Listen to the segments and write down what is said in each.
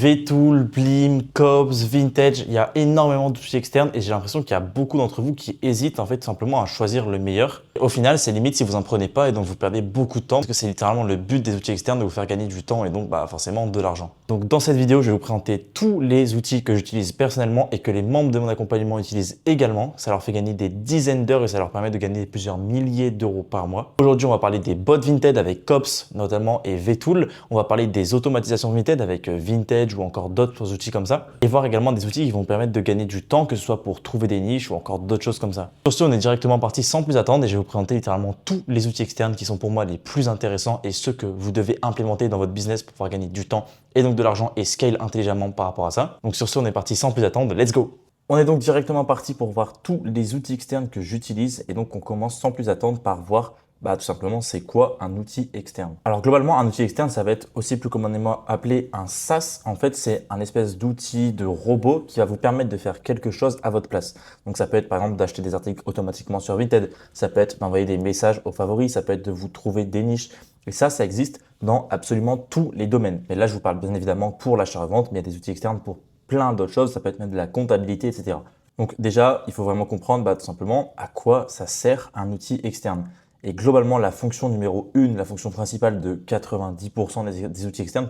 Vtool, Blim, Cobbs, Vintage, il y a énormément d'outils externes et j'ai l'impression qu'il y a beaucoup d'entre vous qui hésitent en fait tout simplement à choisir le meilleur. Au final, c'est limite si vous en prenez pas et donc vous perdez beaucoup de temps parce que c'est littéralement le but des outils externes de vous faire gagner du temps et donc forcément de l'argent. Donc dans cette vidéo, je vais vous présenter tous les outils que j'utilise personnellement et que les membres de mon accompagnement utilisent également. Ça leur fait gagner des dizaines d'heures et ça leur permet de gagner plusieurs milliers d'euros par mois. Aujourd'hui, on va parler des bots Vinted avec Cobbs notamment et Vtool. On va parler des automatisations Vinted avec Vintage ou encore d'autres outils comme ça. Et voir également des outils qui vont permettre de gagner du temps, que ce soit pour trouver des niches ou encore d'autres choses comme ça. Sur ce, on est directement parti sans plus attendre et je vais vous présenter littéralement tous les outils externes qui sont pour moi les plus intéressants et ceux que vous devez implémenter dans votre business pour pouvoir gagner du temps et donc de l'argent et scale intelligemment par rapport à ça. Donc sur ce, on est parti sans plus attendre. Let's go! On est donc directement parti pour voir tous les outils externes que j'utilise et donc on commence sans plus attendre par voir tout simplement, c'est quoi un outil externe? Alors globalement, un outil externe, ça va être aussi plus communément appelé un SaaS. En fait, c'est un espèce d'outil de robot qui va vous permettre de faire quelque chose à votre place. Donc ça peut être par exemple d'acheter des articles automatiquement sur Vinted, ça peut être d'envoyer des messages aux favoris, ça peut être de vous trouver des niches. Et ça existe dans absolument tous les domaines. Mais là, je vous parle bien évidemment pour l'achat-revente, mais il y a des outils externes pour plein d'autres choses. Ça peut être même de la comptabilité, etc. Donc déjà, il faut vraiment comprendre tout simplement à quoi ça sert un outil externe. Et globalement, la fonction numéro 1, la fonction principale de 90% des outils externes,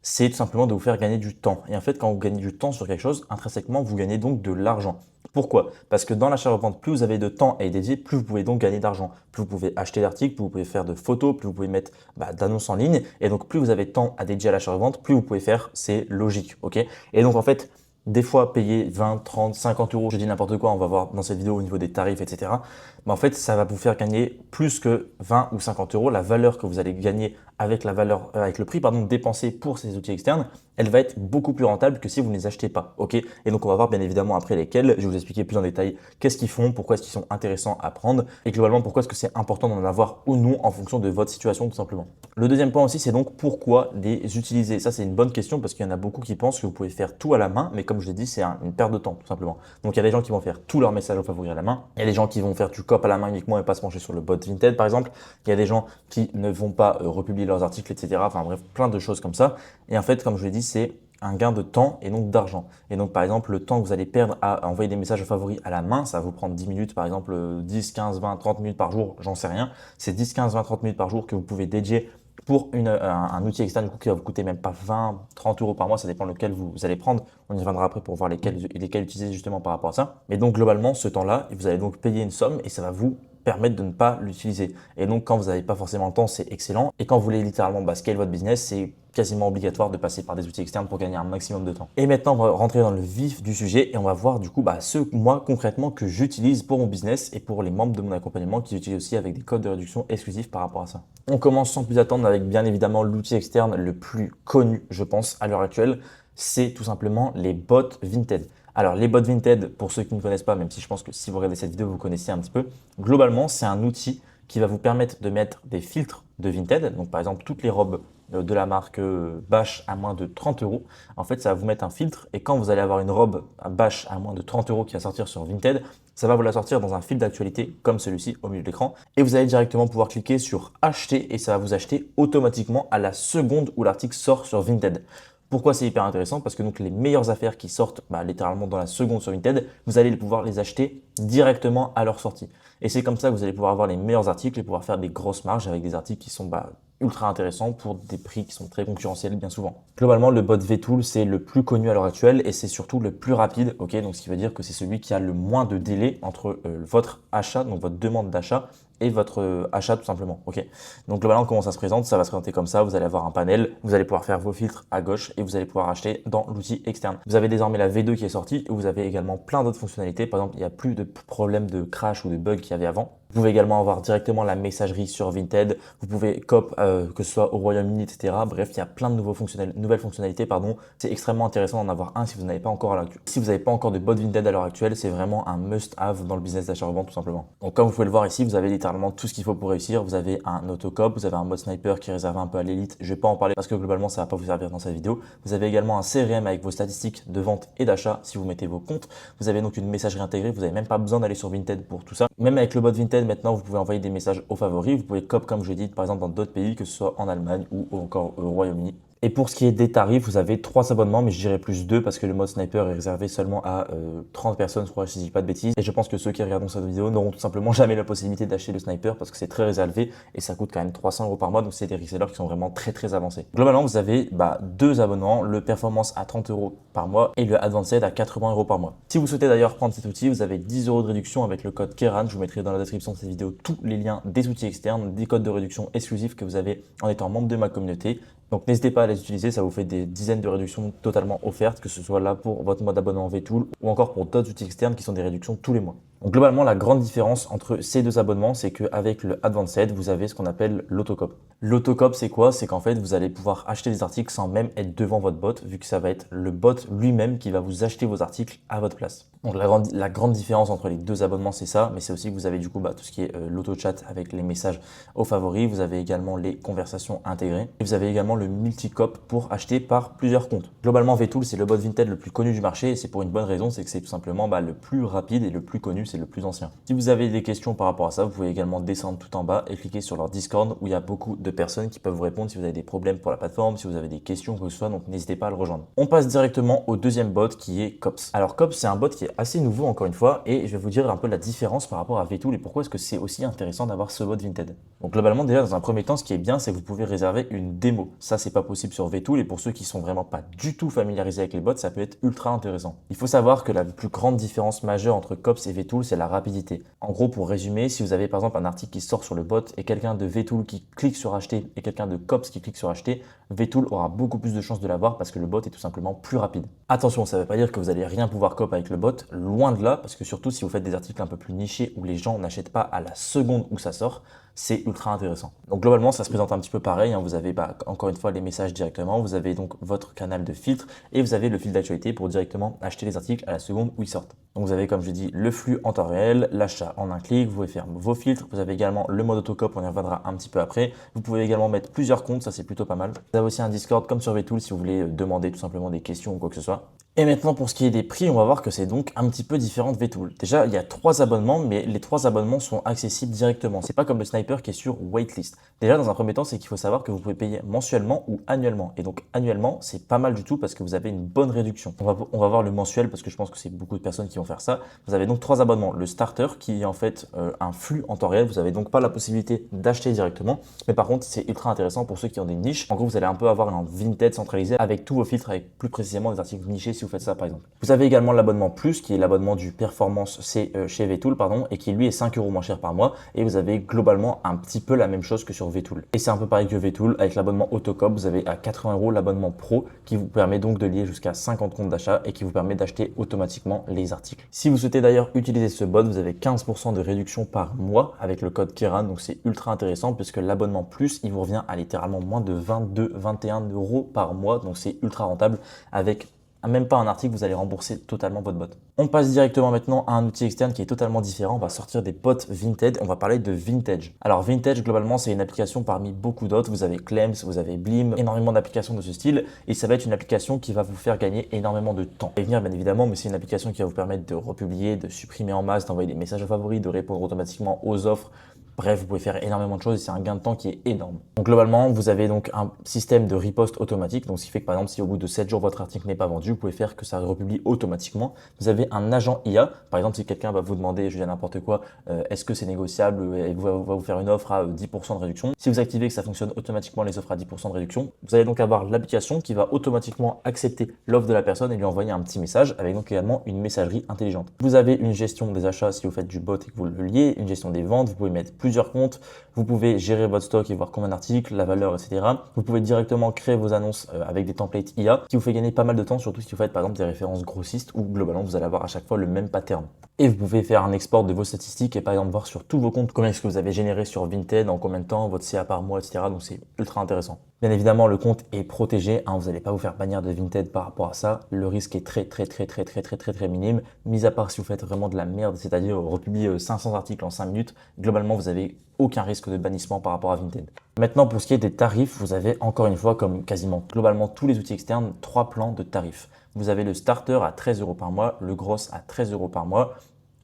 c'est tout simplement de vous faire gagner du temps. Et en fait, quand vous gagnez du temps sur quelque chose, intrinsèquement, vous gagnez donc de l'argent. Pourquoi? Parce que dans l'achat-revente, plus vous avez de temps à y dédier, plus vous pouvez donc gagner d'argent. Plus vous pouvez acheter d'articles, plus vous pouvez faire de photos, plus vous pouvez mettre d'annonces en ligne. Et donc, plus vous avez de temps à dédier à l'achat-revente, plus vous pouvez faire, c'est logique. Ok. Et donc, en fait, des fois, payer 20, 30, 50 euros, je dis n'importe quoi, on va voir dans cette vidéo au niveau des tarifs, etc. En fait, ça va vous faire gagner plus que 20 ou 50 euros. La valeur que vous allez gagner avec avec le prix dépensé pour ces outils externes, elle va être beaucoup plus rentable que si vous ne les achetez pas. Ok. Et donc, on va voir bien évidemment après lesquels. Je vais vous expliquer plus en détail qu'est-ce qu'ils font, pourquoi est-ce qu'ils sont intéressants à prendre et globalement pourquoi est-ce que c'est important d'en avoir ou non en fonction de votre situation tout simplement. Le deuxième point aussi, c'est donc pourquoi les utiliser. Ça, c'est une bonne question parce qu'il y en a beaucoup qui pensent que vous pouvez faire tout à la main, mais comme je l'ai dit, c'est une perte de temps tout simplement. Donc, il y a des gens qui vont faire tous leurs messages aux favoris à la main. Il y a des gens qui vont faire du cop à la main uniquement et pas se pencher sur le bot Vinted par exemple. Il y a des gens qui ne vont pas republier leurs articles, etc. Enfin bref, plein de choses comme ça. Et en fait, comme je l'ai dit, c'est un gain de temps et donc d'argent. Et donc, par exemple, le temps que vous allez perdre à envoyer des messages aux favoris à la main, ça va vous prendre 10 minutes, par exemple, 10, 15, 20, 30 minutes par jour, j'en sais rien. C'est 10, 15, 20, 30 minutes par jour que vous pouvez dédier pour un outil externe du coup, qui va vous coûter même pas 20, 30 euros par mois, ça dépend lequel vous allez prendre. On y reviendra après pour voir lesquels utiliser justement par rapport à ça. Mais donc, globalement, ce temps-là, vous allez donc payer une somme et ça va vous permettre de ne pas l'utiliser. Et donc, quand vous n'avez pas forcément le temps, c'est excellent. Et quand vous voulez littéralement scale votre business, c'est quasiment obligatoire de passer par des outils externes pour gagner un maximum de temps. Et maintenant, on va rentrer dans le vif du sujet et on va voir du coup ceux moi concrètement que j'utilise pour mon business et pour les membres de mon accompagnement qui utilisent aussi avec des codes de réduction exclusifs par rapport à ça. On commence sans plus attendre avec bien évidemment l'outil externe le plus connu, je pense, à l'heure actuelle, c'est tout simplement les bots Vinted. Alors, les bots Vinted, pour ceux qui ne connaissent pas, même si je pense que si vous regardez cette vidéo, vous connaissez un petit peu, globalement, c'est un outil qui va vous permettre de mettre des filtres de Vinted. Donc, par exemple, toutes les robes de la marque Bash à moins de 30 euros. En fait, ça va vous mettre un filtre et quand vous allez avoir une robe Bash à moins de 30 euros qui va sortir sur Vinted, ça va vous la sortir dans un fil d'actualité comme celui-ci au milieu de l'écran et vous allez directement pouvoir cliquer sur acheter et ça va vous acheter automatiquement à la seconde où l'article sort sur Vinted. Pourquoi c'est hyper intéressant? Parce que donc les meilleures affaires qui sortent littéralement dans la seconde sur Vinted, vous allez pouvoir les acheter directement à leur sortie. Et c'est comme ça que vous allez pouvoir avoir les meilleurs articles et pouvoir faire des grosses marges avec des articles qui sont ultra intéressants pour des prix qui sont très concurrentiels bien souvent. Globalement, le bot Vtool, c'est le plus connu à l'heure actuelle et c'est surtout le plus rapide. Ok, donc ce qui veut dire que c'est celui qui a le moins de délai entre votre achat, donc votre demande d'achat et votre achat tout simplement. Ok. Donc globalement, comment ça se présente? Ça va se présenter comme ça. Vous allez avoir un panel, vous allez pouvoir faire vos filtres à gauche et vous allez pouvoir acheter dans l'outil externe. Vous avez désormais la V2 qui est sortie et vous avez également plein d'autres fonctionnalités. Par exemple, il n'y a plus de problème de crash ou de bug qu'il y avait avant. Vous pouvez également avoir directement la messagerie sur Vinted. Vous pouvez cop que ce soit au Royaume-Uni, etc. Bref, il y a plein de nouvelles fonctionnalités. C'est extrêmement intéressant d'en avoir un si vous n'avez pas encore à l'heure actuelle. Si vous n'avez pas encore de bot Vinted à l'heure actuelle, c'est vraiment un must-have dans le business d'achat-revente tout simplement. Donc comme vous pouvez le voir ici, vous avez littéralement tout ce qu'il faut pour réussir. Vous avez un autocop, vous avez un mode sniper qui est réservé un peu à l'élite. Je vais pas en parler parce que globalement, ça va pas vous servir dans cette vidéo. Vous avez également un CRM avec vos statistiques de vente et d'achat si vous mettez vos comptes. Vous avez donc une messagerie intégrée. Vous n'avez même pas besoin d'aller sur Vinted pour tout ça. Même avec le bot Vinted, maintenant, vous pouvez envoyer des messages aux favoris. Vous pouvez cop, comme je l'ai dit, par exemple, dans d'autres pays, que ce soit en Allemagne ou encore au Royaume-Uni. Et pour ce qui est des tarifs, vous avez 3 abonnements, mais je dirais plus 2 parce que le mode sniper est réservé seulement à 30 personnes, je crois, si je dis pas de bêtises. Et je pense que ceux qui regardent cette vidéo n'auront tout simplement jamais la possibilité d'acheter le sniper parce que c'est très réservé et ça coûte quand même 300 € par mois. Donc c'est des resellers qui sont vraiment très avancés. Globalement, vous avez 2 abonnements, le performance à 30 € par mois et le advanced à 80 € par mois. Si vous souhaitez d'ailleurs prendre cet outil, vous avez 10 € de réduction avec le code KERAN. Je vous mettrai dans la description de cette vidéo tous les liens des outils externes, des codes de réduction exclusifs que vous avez en étant membre de ma communauté. Donc n'hésitez pas à les utiliser, ça vous fait des dizaines de réductions totalement offertes, que ce soit là pour votre mode abonnement Vtool ou encore pour d'autres outils externes qui sont des réductions tous les mois. Donc globalement, la grande différence entre ces 2 abonnements, c'est qu'avec le Advanced, vous avez ce qu'on appelle l'autocop. L'autocop, c'est quoi? C'est qu'en fait, vous allez pouvoir acheter des articles sans même être devant votre bot, vu que ça va être le bot lui-même qui va vous acheter vos articles à votre place. Donc la grande différence entre les 2 abonnements, c'est ça, mais c'est aussi que vous avez du coup tout ce qui est l'auto-chat avec les messages aux favoris, vous avez également les conversations intégrées, et vous avez également le multicop pour acheter par plusieurs comptes. Globalement, Vtool, c'est le bot Vinted le plus connu du marché, et c'est pour une bonne raison, c'est que c'est tout simplement le plus rapide et le plus connu, c'est le plus ancien. Si vous avez des questions par rapport à ça, vous pouvez également descendre tout en bas et cliquer sur leur Discord où il y a beaucoup de personnes qui peuvent vous répondre si vous avez des problèmes pour la plateforme, si vous avez des questions, quoi que ce soit, donc n'hésitez pas à le rejoindre. On passe directement au deuxième bot qui est Cops. Alors Cops, c'est un bot qui est assez nouveau encore une fois et je vais vous dire un peu la différence par rapport à Vtool et pourquoi est-ce que c'est aussi intéressant d'avoir ce bot Vinted. Donc globalement, déjà dans un premier temps, ce qui est bien, c'est que vous pouvez réserver une démo. Ça, c'est pas possible sur Vtool et pour ceux qui sont vraiment pas du tout familiarisés avec les bots, ça peut être ultra intéressant. Il faut savoir que la plus grande différence majeure entre Cops et Vtool, c'est la rapidité. En gros, pour résumer, si vous avez par exemple un article qui sort sur le bot et quelqu'un de Vtool qui clique sur acheter et quelqu'un de Cops qui clique sur acheter, Vtool aura beaucoup plus de chances de l'avoir parce que le bot est tout simplement plus rapide. Attention, ça ne veut pas dire que vous allez rien pouvoir cop avec le bot, loin de là, parce que surtout si vous faites des articles un peu plus nichés où les gens n'achètent pas à la seconde où ça sort, c'est ultra intéressant. Donc globalement, ça se présente un petit peu pareil, hein. Vous avez encore une fois les messages directement, vous avez donc votre canal de filtre et vous avez le fil d'actualité pour directement acheter les articles à la seconde où ils sortent. Donc vous avez, comme je dis, le flux en temps réel, l'achat en un clic, vous pouvez faire vos filtres, vous avez également le mode autocop, on y reviendra un petit peu après. Vous pouvez également mettre plusieurs comptes, ça c'est plutôt pas mal. Vous avez aussi un Discord comme sur Vtool si vous voulez demander tout simplement des questions ou quoi que ce soit. Et maintenant, pour ce qui est des prix, on va voir que c'est donc un petit peu différent de Vtool. Déjà, il y a 3 abonnements, mais les 3 abonnements sont accessibles directement. C'est pas comme le sniper qui est sur waitlist. Déjà, dans un premier temps, c'est qu'il faut savoir que vous pouvez payer mensuellement ou annuellement. Et donc, annuellement, c'est pas mal du tout parce que vous avez une bonne réduction. On va voir le mensuel parce que je pense que c'est beaucoup de personnes qui vont faire ça. Vous avez donc 3 abonnements. Le starter qui est en fait un flux en temps réel. Vous n'avez donc pas la possibilité d'acheter directement. Mais par contre, c'est ultra intéressant pour ceux qui ont des niches. En gros, vous allez un peu avoir un Vinted centralisé avec tous vos filtres, avec plus précisément des articles nichés si vous faites ça par exemple. Vous avez également l'abonnement plus qui est l'abonnement du performance chez Vtool et qui lui est 5 € moins cher par mois et vous avez globalement un petit peu la même chose que sur Vtool. Et c'est un peu pareil que Vtool avec l'abonnement Autocop, vous avez à 80 € l'abonnement pro qui vous permet donc de lier jusqu'à 50 comptes d'achat et qui vous permet d'acheter automatiquement les articles. Si vous souhaitez d'ailleurs utiliser ce bot, vous avez 15% de réduction par mois avec le code KERAN, donc c'est ultra intéressant puisque l'abonnement plus il vous revient à littéralement moins de 22-21 € par mois, donc c'est ultra rentable avec même pas un article, vous allez rembourser totalement votre bot. On passe directement maintenant à un outil externe qui est totalement différent. On va sortir des bots Vinted. On va parler de Vintage. Alors Vintage, globalement, c'est une application parmi beaucoup d'autres. Vous avez Clems, vous avez Blim, énormément d'applications de ce style. Et ça va être une application qui va vous faire gagner énormément de temps. Et venir, bien évidemment, mais c'est une application qui va vous permettre de republier, de supprimer en masse, d'envoyer des messages aux favoris, de répondre automatiquement aux offres. Bref, vous pouvez faire énormément de choses et c'est un gain de temps qui est énorme. Donc globalement, vous avez donc un système de riposte automatique. Donc ce qui fait que par exemple, si au bout de 7 jours votre article n'est pas vendu, vous pouvez faire que ça republie automatiquement. Vous avez un agent IA. Par exemple, si quelqu'un va vous demander, je dis n'importe quoi, est-ce que c'est négociable et va vous faire une offre à 10% de réduction. Si vous activez que ça fonctionne automatiquement les offres à 10% de réduction, vous allez donc avoir l'application qui va automatiquement accepter l'offre de la personne et lui envoyer un petit message avec donc également une messagerie intelligente. Vous avez une gestion des achats si vous faites du bot et que vous le liez, une gestion des ventes, vous pouvez mettre plusieurs comptes, vous pouvez gérer votre stock et voir combien d'articles, la valeur, etc. Vous pouvez directement créer vos annonces avec des templates IA qui vous fait gagner pas mal de temps, surtout si vous faites par exemple des références grossistes où globalement vous allez avoir à chaque fois le même pattern. Et vous pouvez faire un export de vos statistiques et par exemple voir sur tous vos comptes combien est-ce que vous avez généré sur Vinted, en combien de temps, votre CA par mois, etc. Donc c'est ultra intéressant. Bien évidemment, le compte est protégé, hein, vous n'allez pas vous faire bannir de Vinted par rapport à ça. Le risque est très minime, mis à part si vous faites vraiment de la merde, c'est-à-dire republier 500 articles en 5 minutes. Globalement, vous avez aucun risque de bannissement par rapport à Vinted. Maintenant, pour ce qui est des tarifs, vous avez encore une fois, comme quasiment globalement tous les outils externes, 3 plans de tarifs. Vous avez le starter à 13 € par mois, le gros à 13 € par mois,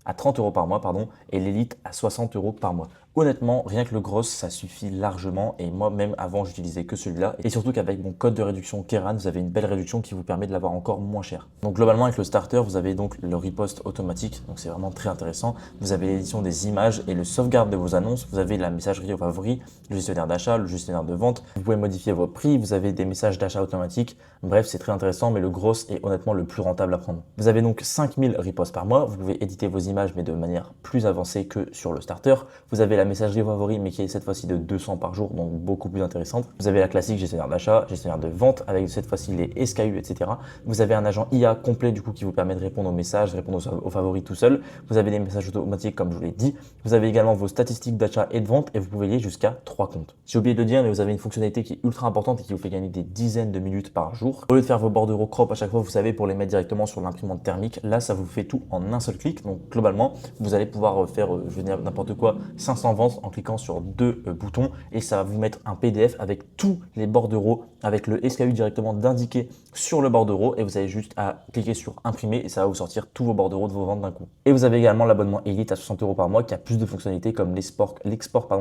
à 30 € par mois, pardon, et l'élite à 60 € par mois. Honnêtement, rien que le gros, ça suffit largement et moi même avant j'utilisais que celui-là et surtout qu'avec mon code de réduction Keran, vous avez une belle réduction qui vous permet de l'avoir encore moins cher. Donc globalement avec le starter, vous avez donc le riposte automatique, donc c'est vraiment très intéressant. Vous avez l'édition des images et le sauvegarde de vos annonces, vous avez la messagerie aux favoris, le gestionnaire d'achat, le gestionnaire de vente, vous pouvez modifier vos prix, vous avez des messages d'achat automatiques. Bref, c'est très intéressant mais le gros est honnêtement le plus rentable à prendre. Vous avez donc 5000 ripostes par mois, vous pouvez éditer vos images mais de manière plus avancée que sur le starter. Vous avez la messagerie favori mais qui est cette fois-ci de 200 par jour, donc beaucoup plus intéressante. Vous avez la classique gestionnaire d'achat, gestionnaire de vente avec cette fois-ci les SKU, etc. Vous avez un agent IA complet du coup qui vous permet de répondre aux messages, de répondre aux favoris tout seul. Vous avez des messages automatiques comme je vous l'ai dit. Vous avez également vos statistiques d'achat et de vente et vous pouvez lier jusqu'à 3 comptes. J'ai oublié de le dire mais vous avez une fonctionnalité qui est ultra importante et qui vous fait gagner des dizaines de minutes par jour. Au lieu de faire vos bordereaux crop à chaque fois, vous savez, pour les mettre directement sur l'imprimante thermique, là ça vous fait tout en un seul clic. Donc globalement, vous allez pouvoir faire, je veux dire n'importe quoi, 500 ventes en cliquant sur deux boutons et ça va vous mettre un PDF avec tous les bordereaux, avec le SKU directement d'indiqué sur le bordereau et vous avez juste à cliquer sur imprimer et ça va vous sortir tous vos bordereaux de vos ventes d'un coup. Et vous avez également l'abonnement Elite à 60 € par mois qui a plus de fonctionnalités comme l'export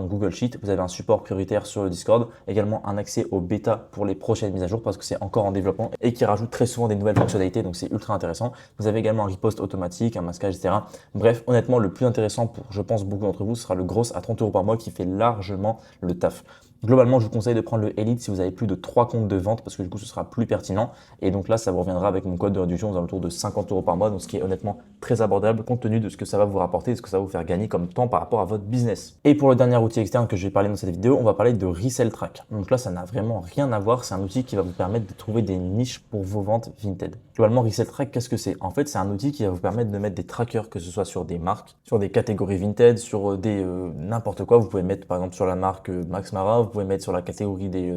Google Sheet. Vous avez un support prioritaire sur le Discord, également un accès au bêta pour les prochaines mises à jour parce que c'est encore en développement et qui rajoute très souvent des nouvelles fonctionnalités, donc c'est ultra intéressant. Vous avez également un riposte automatique, un masquage, etc. Bref, honnêtement, le plus intéressant pour, je pense, beaucoup d'entre vous, sera le gros à 30 € par mois qui fait largement le taf. Globalement, je vous conseille de prendre le Elite si vous avez plus de 3 comptes de vente parce que du coup, ce sera plus pertinent. Et donc là, ça vous reviendra avec mon code de réduction aux alentours de 50 € par mois, donc ce qui est honnêtement très abordable compte tenu de ce que ça va vous rapporter et ce que ça va vous faire gagner comme temps par rapport à votre business. Et pour le dernier outil externe que je vais parler dans cette vidéo, on va parler de Resell Track. Donc là, ça n'a vraiment rien à voir. C'est un outil qui va vous permettre de trouver des niches pour vos ventes Vinted. Globalement, Resell Track, qu'est-ce que c'est? En fait, c'est un outil qui va vous permettre de mettre des trackers, que ce soit sur des marques, sur des catégories Vinted, sur des n'importe quoi. Vous pouvez mettre par exemple sur la marque Max Mara, vous pouvez mettre sur la catégorie des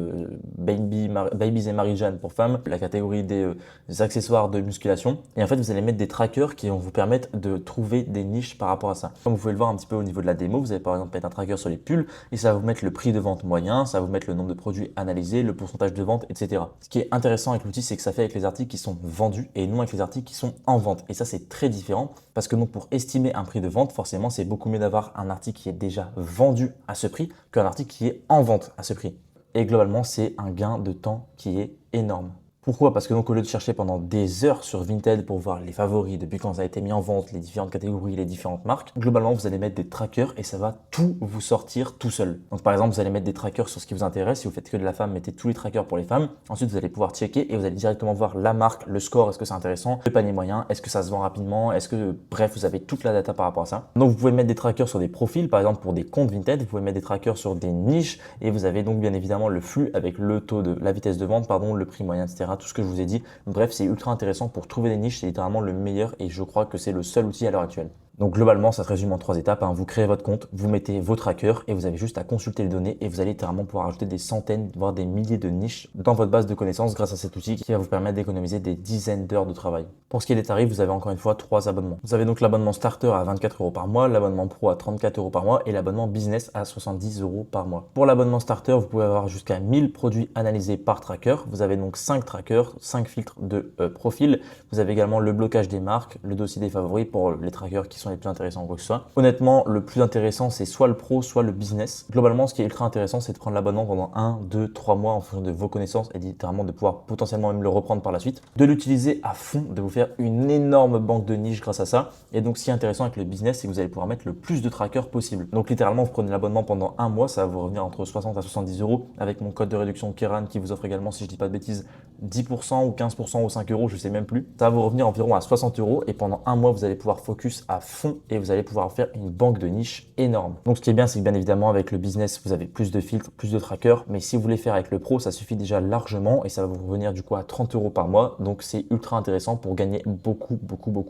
Babies et Marie-Jeanne pour femmes, la catégorie des accessoires de musculation. Et en fait, vous allez mettre des trackers qui vont vous permettre de trouver des niches par rapport à ça. Comme vous pouvez le voir un petit peu au niveau de la démo, vous allez par exemple mettre un tracker sur les pulls et ça va vous mettre le prix de vente moyen, ça va vous mettre le nombre de produits analysés, le pourcentage de vente, etc. Ce qui est intéressant avec l'outil, c'est que ça fait avec les articles qui sont vendus et non avec les articles qui sont en vente. Et ça, c'est très différent parce que donc pour estimer un prix de vente, forcément, c'est beaucoup mieux d'avoir un article qui est déjà vendu à ce prix qu'un article qui est en vente à ce prix. Et globalement, c'est un gain de temps qui est énorme. Pourquoi? Parce que donc au lieu de chercher pendant des heures sur Vinted pour voir les favoris, depuis quand ça a été mis en vente, les différentes catégories, les différentes marques, globalement vous allez mettre des trackers et ça va tout vous sortir tout seul. Donc par exemple, vous allez mettre des trackers sur ce qui vous intéresse. Si vous faites que de la femme, mettez tous les trackers pour les femmes. Ensuite, vous allez pouvoir checker et vous allez directement voir la marque, le score, est-ce que c'est intéressant, le panier moyen, est-ce que ça se vend rapidement, est-ce que, bref, vous avez toute la data par rapport à ça. Donc vous pouvez mettre des trackers sur des profils, par exemple pour des comptes Vinted, vous pouvez mettre des trackers sur des niches et vous avez donc bien évidemment le flux avec le taux de la vitesse de vente, pardon, le prix moyen, etc. Tout ce que je vous ai dit. Bref, c'est ultra intéressant pour trouver des niches, c'est littéralement le meilleur et je crois que c'est le seul outil à l'heure actuelle. Donc globalement, ça se résume en 3 étapes. Vous créez votre compte, vous mettez vos trackers et vous avez juste à consulter les données et vous allez littéralement pouvoir ajouter des centaines, voire des milliers de niches dans votre base de connaissances grâce à cet outil qui va vous permettre d'économiser des dizaines d'heures de travail. Pour ce qui est des tarifs, vous avez encore une fois 3 abonnements. Vous avez donc l'abonnement Starter à 24 € par mois, l'abonnement Pro à 34 € par mois et l'abonnement Business à 70 € par mois. Pour l'abonnement Starter, vous pouvez avoir jusqu'à 1000 produits analysés par tracker. Vous avez donc 5 trackers, 5 filtres de profil. Vous avez également le blocage des marques, le dossier des favoris pour les trackers qui sont les plus intéressants quoi que ce soit. Honnêtement, le plus intéressant, c'est soit le pro, soit le business. Globalement, ce qui est ultra intéressant, c'est de prendre l'abonnement pendant 1, 2, 3 mois en fonction de vos connaissances et littéralement de pouvoir potentiellement même le reprendre par la suite. De l'utiliser à fond, de vous faire une énorme banque de niches grâce à ça. Et donc, ce qui est intéressant avec le business, c'est que vous allez pouvoir mettre le plus de trackers possible. Donc, littéralement, vous prenez l'abonnement pendant 1 mois, ça va vous revenir entre 60 à 70 € avec mon code de réduction Keran qui vous offre également, si je dis pas de bêtises, 10% ou 15% ou 5 €, je sais même plus. Ça va vous revenir environ à 60 € et pendant 1 mois, vous allez pouvoir focus à fond et vous allez pouvoir faire une banque de niches énorme. Donc ce qui est bien, c'est que bien évidemment avec le business, vous avez plus de filtres, plus de trackers, mais si vous voulez faire avec le pro, ça suffit déjà largement et ça va vous revenir du coup à 30 € par mois. Donc c'est ultra intéressant pour gagner beaucoup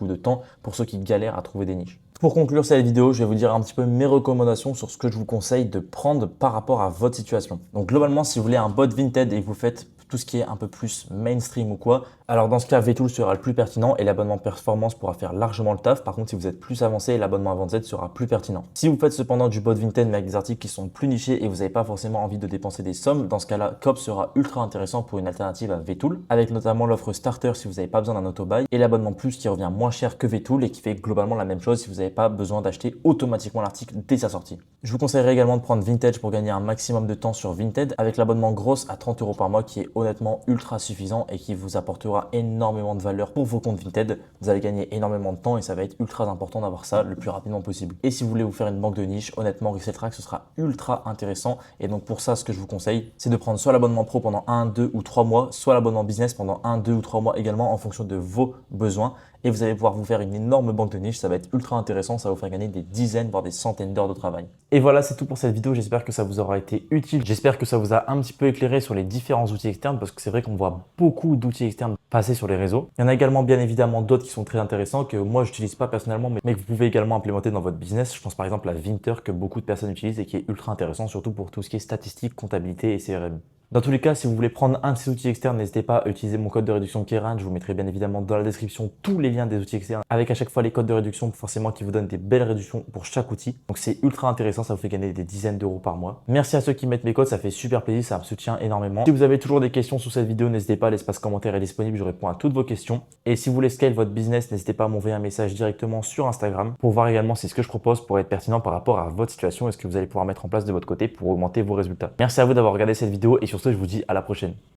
de temps pour ceux qui galèrent à trouver des niches. Pour conclure cette vidéo, je vais vous dire un petit peu mes recommandations sur ce que je vous conseille de prendre par rapport à votre situation. Donc globalement, si vous voulez un bot Vinted et que vous faites tout ce qui est un peu plus mainstream ou quoi, alors dans ce cas, VTools sera le plus pertinent et l'abonnement performance pourra faire largement le taf. Par contre, si vous êtes plus avancé, l'abonnement Avant-Z sera plus pertinent. Si vous faites cependant du bot Vinted mais avec des articles qui sont plus nichés et vous n'avez pas forcément envie de dépenser des sommes, dans ce cas-là, Cops sera ultra intéressant pour une alternative à VTools, avec notamment l'offre Starter si vous n'avez pas besoin d'un autobuy et l'abonnement Plus qui revient moins cher que VTools et qui fait globalement la même chose si vous n'avez pas besoin d'acheter automatiquement l'article dès sa sortie. Je vous conseillerais également de prendre Vintage pour gagner un maximum de temps sur Vinted avec l'abonnement Grosse à 30 € par mois qui est honnêtement ultra suffisant et qui vous apportera énormément de valeur pour vos comptes Vinted. Vous allez gagner énormément de temps et ça va être ultra important d'avoir ça le plus rapidement possible. Et si vous voulez vous faire une banque de niche, honnêtement, Reseltrack, ce sera ultra intéressant. Et donc pour ça, ce que je vous conseille, c'est de prendre soit l'abonnement pro pendant 1, 2 ou 3 mois, soit l'abonnement business pendant 1, 2 ou 3 mois également en fonction de vos besoins. Et vous allez pouvoir vous faire une énorme banque de niche, ça va être ultra intéressant, ça va vous faire gagner des dizaines, voire des centaines d'heures de travail. Et voilà, c'est tout pour cette vidéo, j'espère que ça vous aura été utile, j'espère que ça vous a un petit peu éclairé sur les différents outils externes, parce que c'est vrai qu'on voit beaucoup d'outils externes passer sur les réseaux. Il y en a également bien évidemment d'autres qui sont très intéressants, que moi je n'utilise pas personnellement, mais que vous pouvez également implémenter dans votre business. Je pense par exemple à Vinter, que beaucoup de personnes utilisent et qui est ultra intéressant, surtout pour tout ce qui est statistique, comptabilité et CRM. Dans tous les cas, si vous voulez prendre un de ces outils externes, n'hésitez pas à utiliser mon code de réduction Keiran. Je vous mettrai bien évidemment dans la description tous les liens des outils externes avec à chaque fois les codes de réduction forcément qui vous donnent des belles réductions pour chaque outil. Donc c'est ultra intéressant, ça vous fait gagner des dizaines d'euros par mois. Merci à ceux qui mettent mes codes, ça fait super plaisir, ça me soutient énormément. Si vous avez toujours des questions sous cette vidéo, n'hésitez pas, l'espace commentaire est disponible, je réponds à toutes vos questions. Et si vous voulez scale votre business, n'hésitez pas à m'envoyer un message directement sur Instagram pour voir également si ce que je propose pourrait être pertinent par rapport à votre situation et ce que vous allez pouvoir mettre en place de votre côté pour augmenter vos résultats. Merci à vous d'avoir regardé cette vidéo et sur ce, je vous dis à la prochaine.